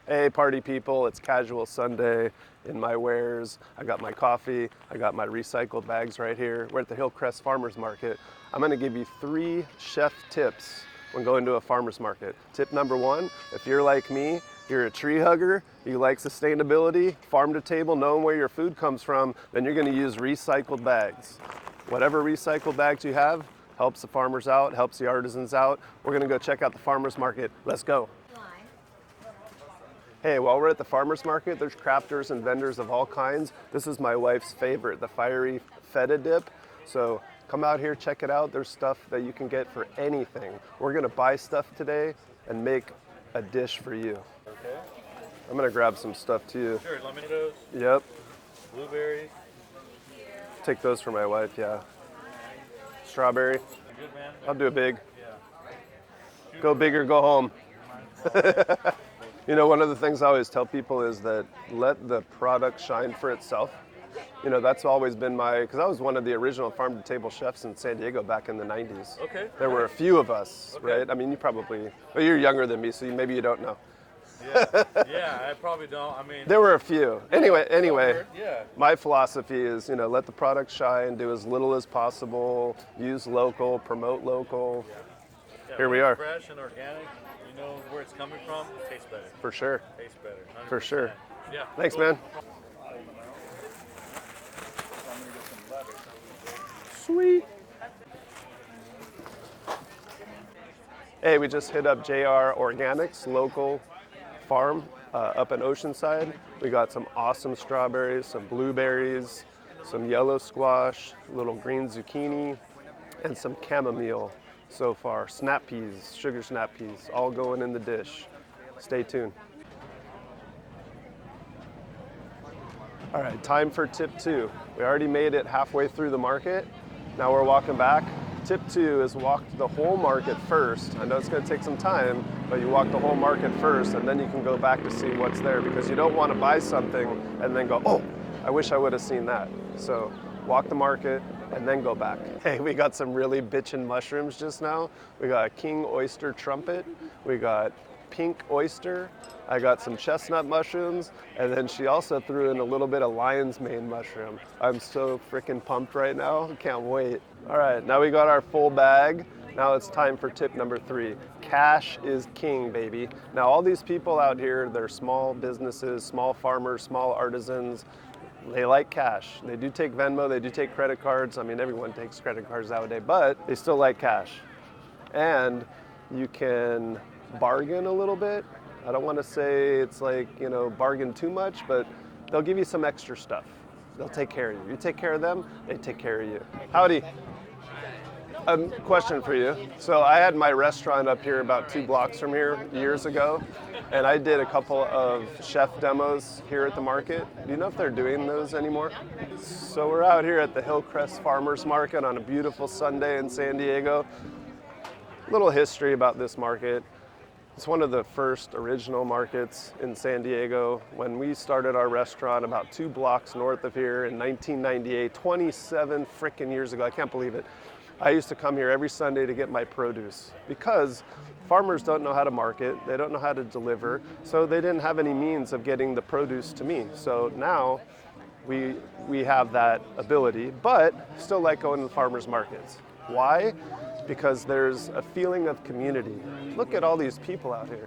Hey party people, it's Casual Sunday in my wares. I got my coffee, I got my recycled bags right here. We're at the Hillcrest Farmers Market. I'm gonna give you 3 chef tips when going to a farmer's market. Tip number 1, if you're like me, you're a tree hugger, you like sustainability, farm to table, knowing where your food comes from, then you're gonna use recycled bags. Whatever recycled bags you have, helps the farmers out, helps the artisans out. We're gonna go check out the farmer's market. Let's go. Hey, while we're at the farmer's market, there's crafters and vendors of all kinds. This is my wife's favorite, the fiery feta dip. So come out here, check it out. There's stuff that you can get for anything. We're gonna buy stuff today and make a dish for you. Okay. I'm gonna grab some stuff too. Sure, lemon tomatoes, Yep, blueberries. take those for my wife, yeah. Strawberry, You good, man? I'll do a big. Yeah. Go big or go home. You know, one of the things I always tell people is that let the product shine for itself. You know, that's always been because I was one of the original farm-to-table chefs in San Diego back in the 90s. Okay. There were a few of us, Okay. right? I mean, well, you're younger than me, so maybe you don't know. Yeah, I probably don't. I mean, There were a few. Anyway, yeah. my philosophy is, you know, let the product shine, do as little as possible, use local, promote local. Yeah, Here we when are. it's fresh and organic. You know where it's coming from. It tastes better. For sure. Tastes better. 100%. For sure. Yeah. Thanks, cool. man. Sweet. Hey, we just hit up JR Organics, local farm up in Oceanside. We got some awesome strawberries, some blueberries, some yellow squash, little green zucchini, and some chamomile so far. Snap peas, sugar snap peas, all going in the dish. Stay tuned. All right, time for tip 2. We already made it halfway through the market. Now we're walking back. Tip 2 is walk the whole market first. I know it's gonna take some time, but you walk the whole market first and then you can go back to see what's there because you don't wanna buy something and then go, oh, I wish I would have seen that. So walk the market and then go back. Hey, we got some really bitchin' mushrooms just now. We got a king oyster trumpet. We got pink oyster. I got some chestnut mushrooms, and then she also threw in a little bit of lion's mane mushroom. I'm so freaking pumped right now. Can't wait. All right, now we got our full bag. Now it's time for tip number 3. Cash is king, baby. Now all these people out here, they're small businesses, small farmers, small artisans. They like cash. They do take Venmo, they do take credit cards. I mean, everyone takes credit cards nowadays, but they still like cash. And you can bargain a little bit. I don't want to say it's like, you know, bargain too much, but they'll give you some extra stuff. They'll take care of you. You take care of them, they take care of you. Howdy. Question for you. So I had my restaurant up here about 2 blocks from here years ago, and I did a couple of chef demos here at the market. Do you know if they're doing those anymore? So we're out here at the Hillcrest Farmers Market on a beautiful Sunday in San Diego. Little history about this market. It's one of the first original markets in San Diego. When we started our restaurant about 2 blocks north of here in 1998, 27 frickin' years ago, I can't believe it. I used to come here every Sunday to get my produce because farmers don't know how to market, they don't know how to deliver, so they didn't have any means of getting the produce to me. So now we have that ability, but still like going to farmers markets. Why? Because there's a feeling of community. Look at all these people out here.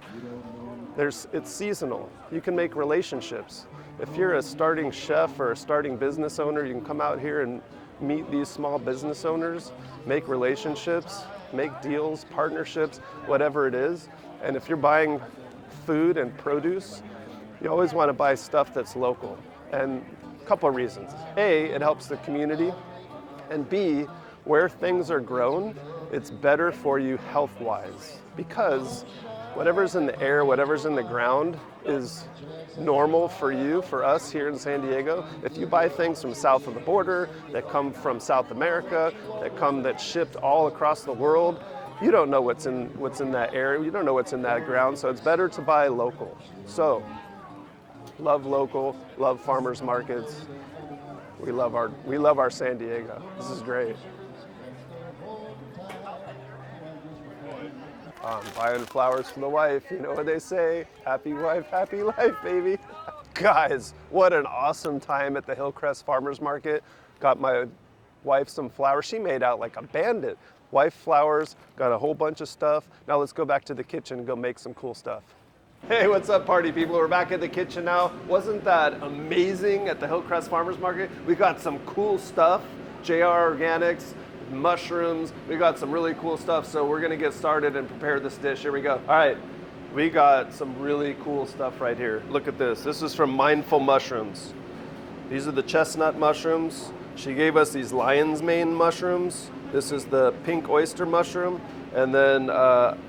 It's seasonal. You can make relationships. If you're a starting chef or a starting business owner, you can come out here and meet these small business owners, make relationships, make deals, partnerships, whatever it is. And if you're buying food and produce, you always want to buy stuff that's local. And a couple of reasons. A, it helps the community. And B, where things are grown, it's better for you health-wise because whatever's in the air, whatever's in the ground is normal for you, for us here in San Diego. If you buy things from south of the border, that come from South America, that shipped all across the world, you don't know what's in that area, you don't know what's in that ground, so it's better to buy local. So, love local, love farmers markets. We love our San Diego. This is great. I'm buying flowers for the wife. You know what they say? Happy wife, happy life, baby. Guys, what an awesome time at the Hillcrest Farmers Market. Got my wife some flowers. She made out like a bandit. Wife flowers, got a whole bunch of stuff. Now let's go back to the kitchen and go make some cool stuff. Hey, what's up, party people? We're back at the kitchen now. Wasn't that amazing at the Hillcrest Farmers Market? We got some cool stuff. JR Organics, mushrooms. We got some really cool stuff. So we're gonna get started and prepare this dish. Here we go. All right, we got some really cool stuff right here. Look at this. This is from Mindful Mushrooms. These are the chestnut mushrooms. She gave us these lion's mane mushrooms. This is the pink oyster mushroom. And then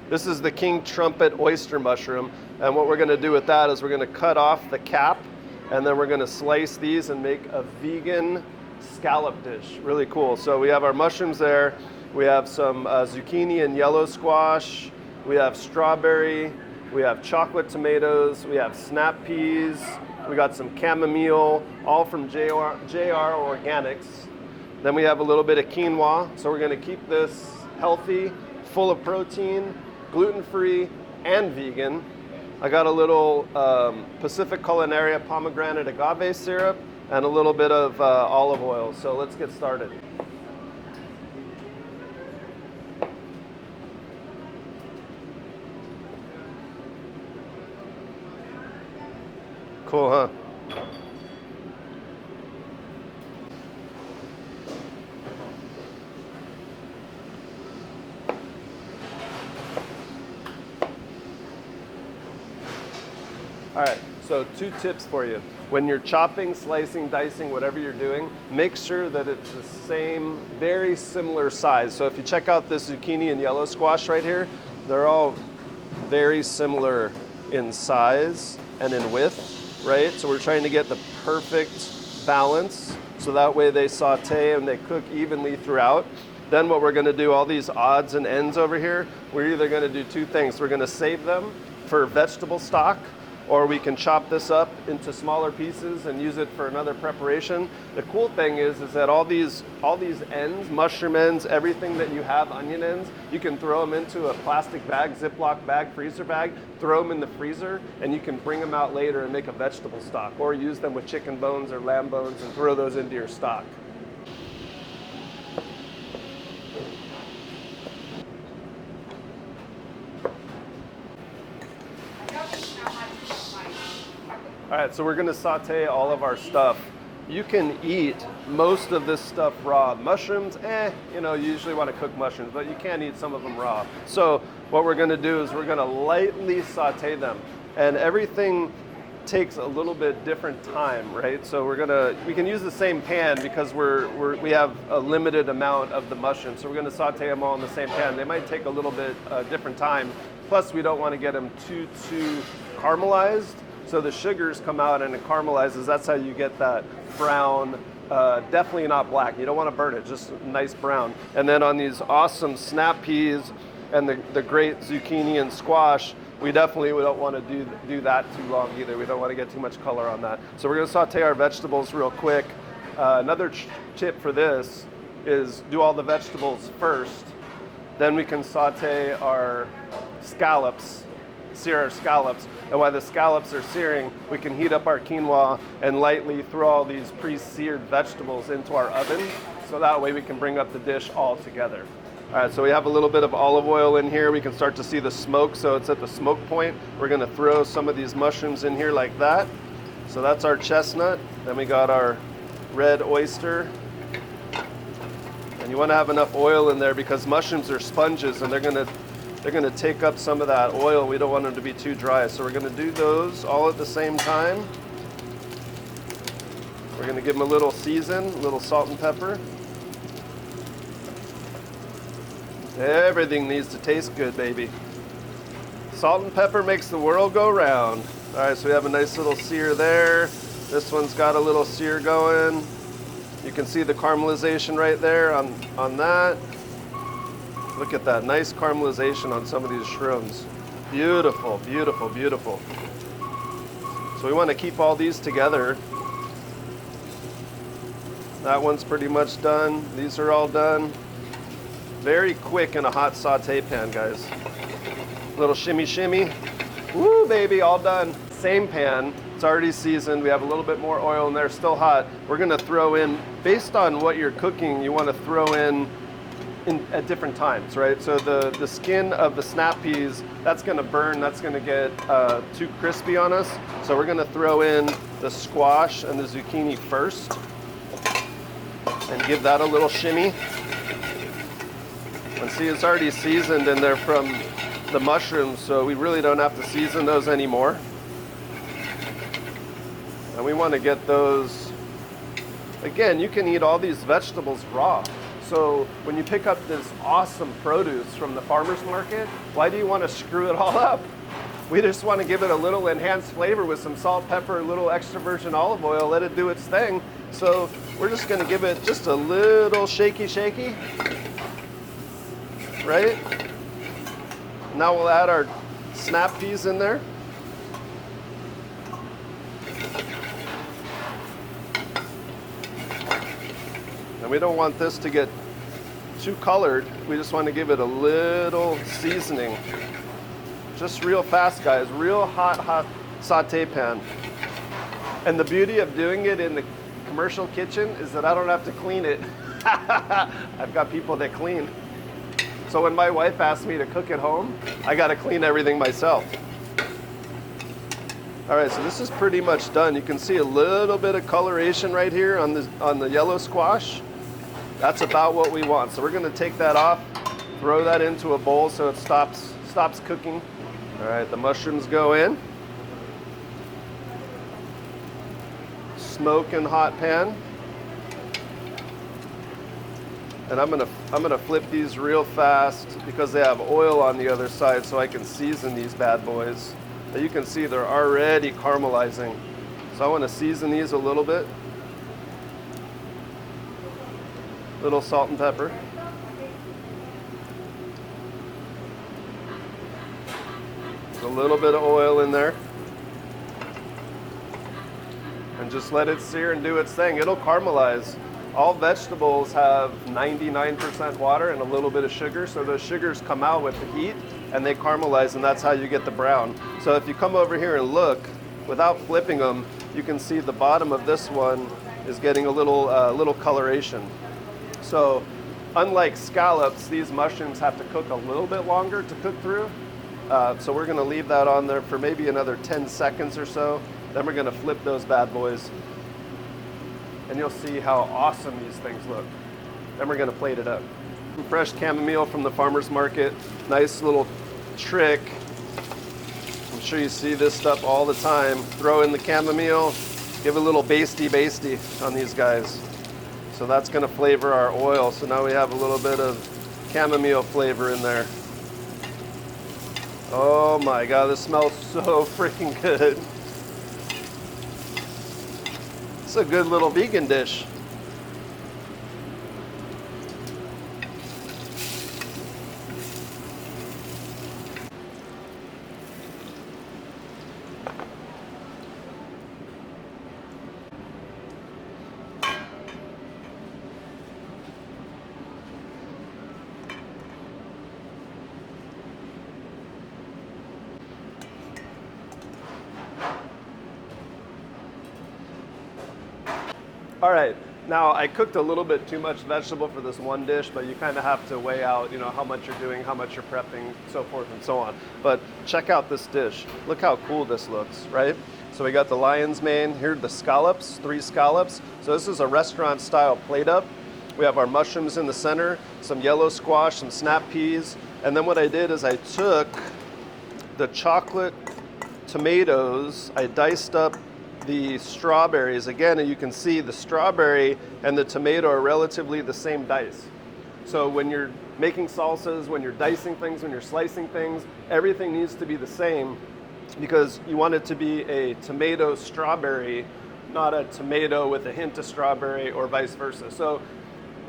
this is the king trumpet oyster mushroom. And what we're gonna do with that is we're gonna cut off the cap, and then we're gonna slice these and make a vegan scallop dish. Really cool. So we have our mushrooms there. We have some zucchini and yellow squash. We have strawberry. We have chocolate tomatoes. We have snap peas. We got some chamomile, all from JR Organics. Then we have a little bit of quinoa. So we're gonna keep this healthy, full of protein, gluten-free, and vegan. I got a little Pacific Culinaria pomegranate agave syrup and a little bit of olive oil. So let's get started. Cool, huh? All right, so 2 tips for you. When you're chopping, slicing, dicing, whatever you're doing, make sure that it's the same, very similar size. So if you check out this zucchini and yellow squash right here, they're all very similar in size and in width, right? So we're trying to get the perfect balance, so that way they saute and they cook evenly throughout. Then what we're gonna do, all these odds and ends over here, we're either gonna do 2 things. We're gonna save them for vegetable stock, or we can chop this up into smaller pieces and use it for another preparation. The cool thing is that all these ends, mushroom ends, everything that you have, onion ends, you can throw them into a plastic bag, Ziploc bag, freezer bag, throw them in the freezer, and you can bring them out later and make a vegetable stock, or use them with chicken bones or lamb bones and throw those into your stock. All right, so we're gonna saute all of our stuff. You can eat most of this stuff raw. Mushrooms, you know, you usually wanna cook mushrooms, but you can't eat some of them raw. So what we're gonna do is we're gonna lightly saute them. And everything takes a little bit different time, right? So we can use the same pan because we have a limited amount of the mushrooms. So we're gonna saute them all in the same pan. They might take a little bit different time. Plus we don't wanna get them too caramelized. So the sugars come out and it caramelizes. That's how you get that brown, definitely not black. You don't want to burn it, just nice brown. And then on these awesome snap peas and the great zucchini and squash, we definitely don't want to do that too long either. We don't want to get too much color on that. So we're going to saute our vegetables real quick. Another tip for this is do all the vegetables first. Then we can saute our scallops, sear our scallops. And while the scallops are searing, we can heat up our quinoa and lightly throw all these pre-seared vegetables into our oven. So that way we can bring up the dish all together. All right, so we have a little bit of olive oil in here. We can start to see the smoke, so it's at the smoke point. We're gonna throw some of these mushrooms in here like that. So that's our chestnut. Then we got our red oyster. And you wanna have enough oil in there because mushrooms are sponges and they're gonna take up some of that oil. We don't want them to be too dry. So we're gonna do those all at the same time. We're gonna give them a little season, a little salt and pepper. Everything needs to taste good, baby. Salt and pepper makes the world go round. All right, so we have a nice little sear there. This one's got a little sear going. You can see the caramelization right there on that. Look at that, nice caramelization on some of these shrooms. Beautiful, beautiful, beautiful. So we want to keep all these together. That one's pretty much done. These are all done. Very quick in a hot saute pan, guys. Little shimmy shimmy. Woo, baby, all done. Same pan, it's already seasoned. We have a little bit more oil in there, still hot. We're gonna throw in, based on what you're cooking, you wanna throw in at different times, right? So the skin of the snap peas, that's gonna burn, that's gonna get too crispy on us. So we're gonna throw in the squash and the zucchini first and give that a little shimmy. And see, it's already seasoned in there from the mushrooms, so we really don't have to season those anymore. And we want to get those, again, you can eat all these vegetables raw. So when you pick up this awesome produce from the farmer's market, why do you want to screw it all up? We just want to give it a little enhanced flavor with some salt, pepper, a little extra virgin olive oil, let it do its thing. So we're just going to give it just a little shaky, right? Now we'll add our snap peas in there. And we don't want this to get too colored. We just want to give it a little seasoning. Just real fast, guys. Real hot saute pan. And the beauty of doing it in the commercial kitchen is that I don't have to clean it. I've got people that clean. So when my wife asks me to cook at home, I got to clean everything myself. All right, so this is pretty much done. You can see a little bit of coloration right here on the yellow squash. That's about what we want. So we're going to take that off, throw that into a bowl so it stops cooking. All right, the mushrooms go in. Smoking hot pan. And I'm gonna flip these real fast because they have oil on the other side, so I can season these bad boys. Now you can see they're already caramelizing. So I want to season these a little bit. Little salt and pepper. There's a little bit of oil in there. And just let it sear and do its thing. It'll caramelize. All vegetables have 99% water and a little bit of sugar, so those sugars come out with the heat and they caramelize, and that's how you get the brown. So if you come over here and look, without flipping them, you can see the bottom of this one is getting a little coloration. So unlike scallops, these mushrooms have to cook a little bit longer to cook through. So we're gonna leave that on there for maybe another 10 seconds or so. Then we're gonna flip those bad boys. And you'll see how awesome these things look. Then we're gonna plate it up. Some fresh chamomile from the farmer's market. Nice little trick. I'm sure you see this stuff all the time. Throw in the chamomile, give a little basty on these guys. So that's gonna flavor our oil. So now we have a little bit of chamomile flavor in there. Oh my God, this smells so freaking good. It's a good little vegan dish. All right, now I cooked a little bit too much vegetable for this one dish, but you kind of have to weigh out, how much you're doing, how much you're prepping, so forth and so on. But check out this dish. Look how cool this looks, right? So we got the lion's mane, here are the scallops, 3 scallops. So this is a restaurant style plate up. We have our mushrooms in the center, some yellow squash, some snap peas. And then what I did is I took the chocolate tomatoes, I diced up the strawberries. Again, you can see the strawberry and the tomato are relatively the same dice. So when you're making salsas, when you're dicing things, when you're slicing things, everything needs to be the same because you want it to be a tomato strawberry, not a tomato with a hint of strawberry or vice versa. So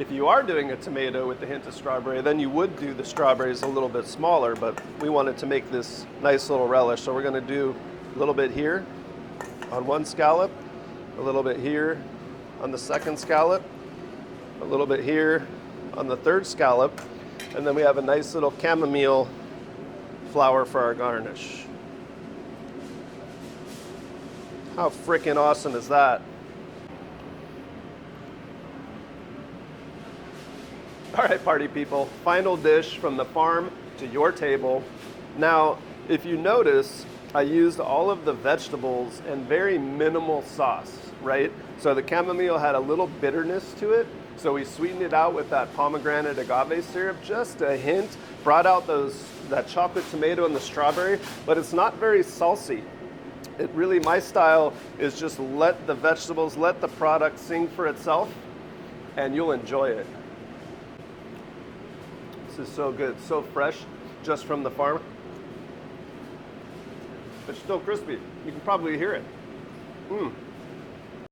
if you are doing a tomato with a hint of strawberry, then you would do the strawberries a little bit smaller, but we wanted to make this nice little relish. So we're gonna do a little bit here on one scallop, a little bit here on the second scallop, a little bit here on the third scallop, and then we have a nice little chamomile flour for our garnish. How freaking awesome is that? All right, party people, final dish from the farm to your table. Now, if you notice, I used all of the vegetables and very minimal sauce, right? So the chamomile had a little bitterness to it, so we sweetened it out with that pomegranate agave syrup, just a hint, brought out that chocolate tomato and the strawberry, but it's not very salty. It really, my style is just let the vegetables, let the product sing for itself, and you'll enjoy it. This is so good, so fresh, just from the farm. It's still crispy. You can probably hear it.